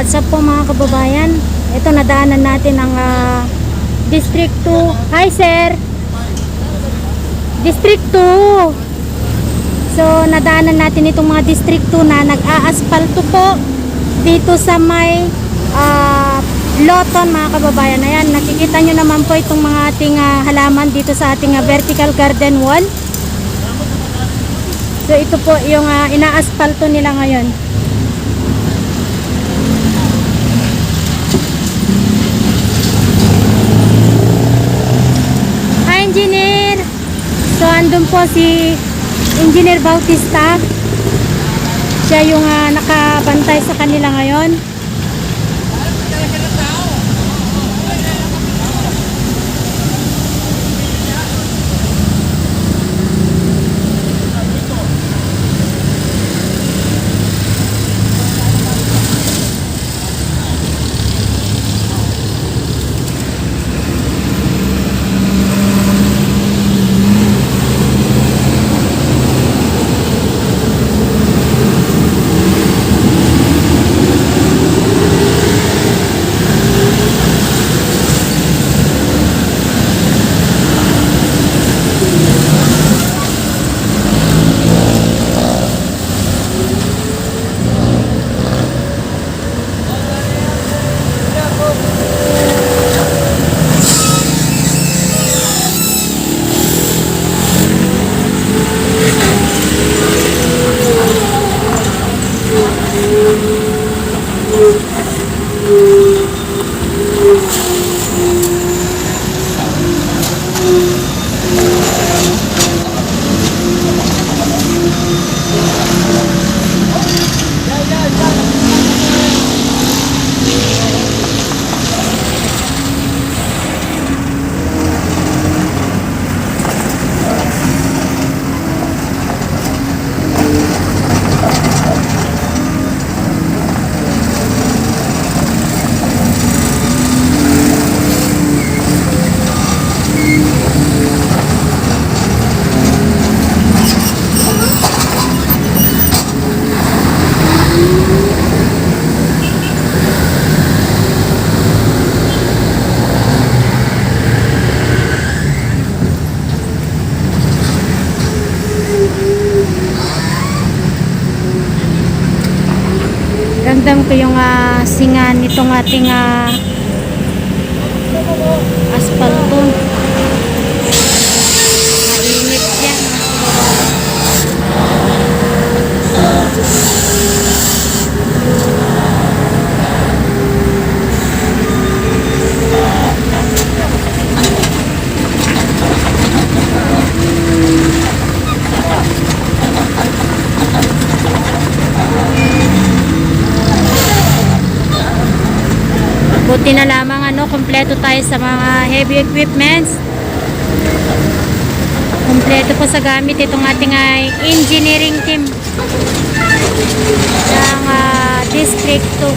What's up po mga kababayan? Ito, nadaanan natin ang District 2. Hi sir! District 2. So nadaanan natin itong mga District 2 na nag-aaspalto po dito sa may Loton mga kababayan. Ayan, nakikita nyo naman po itong mga ating halaman dito sa ating vertical garden wall. So ito po yung inaaspalto nila ngayon. Hi engineer! So andun po si Engineer Bautista. Siya yung nakabantay sa kanila ngayon. Ramdam ko yung singa nitong ating asfalto. Mainit yan. Buti na lamang kumpleto tayo sa mga heavy equipments. Kumpleto po sa gamit itong ating engineering team ng District 2.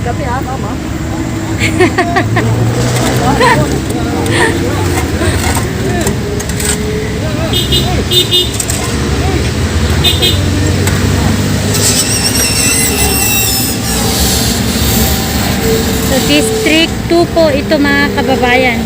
Gabi ha, mama. So, District 2 po ito mga kababayan.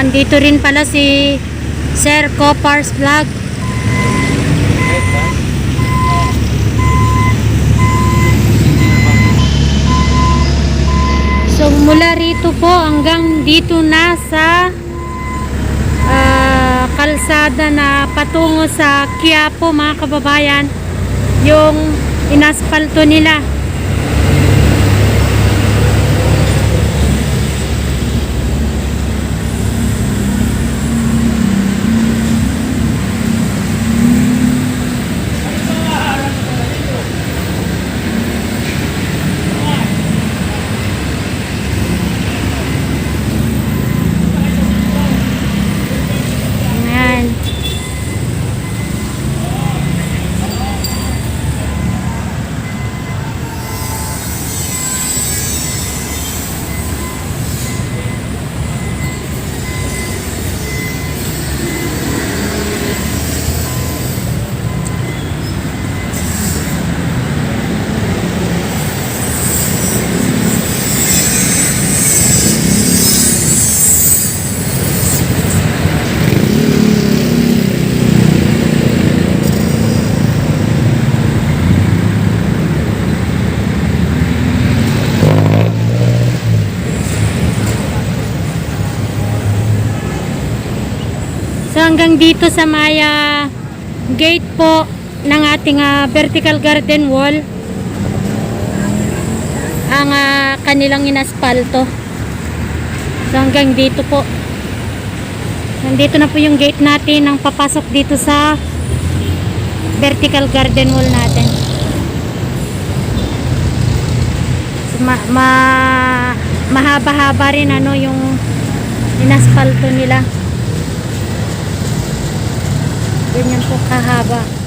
Dito rin pala si Sir Copars Vlog. So mula rito po hanggang dito na sa kalsada na patungo sa Quiapo mga kababayan, yung inaspalto nila. So hanggang dito sa Maya gate po ng ating vertical garden wall ang kanilang inaspalto. So hanggang dito po. Nandito na po yung gate natin ang papasok dito sa vertical garden wall natin. So, mahaba-haba rin yung inaspalto nila. Ganyan po kahaba.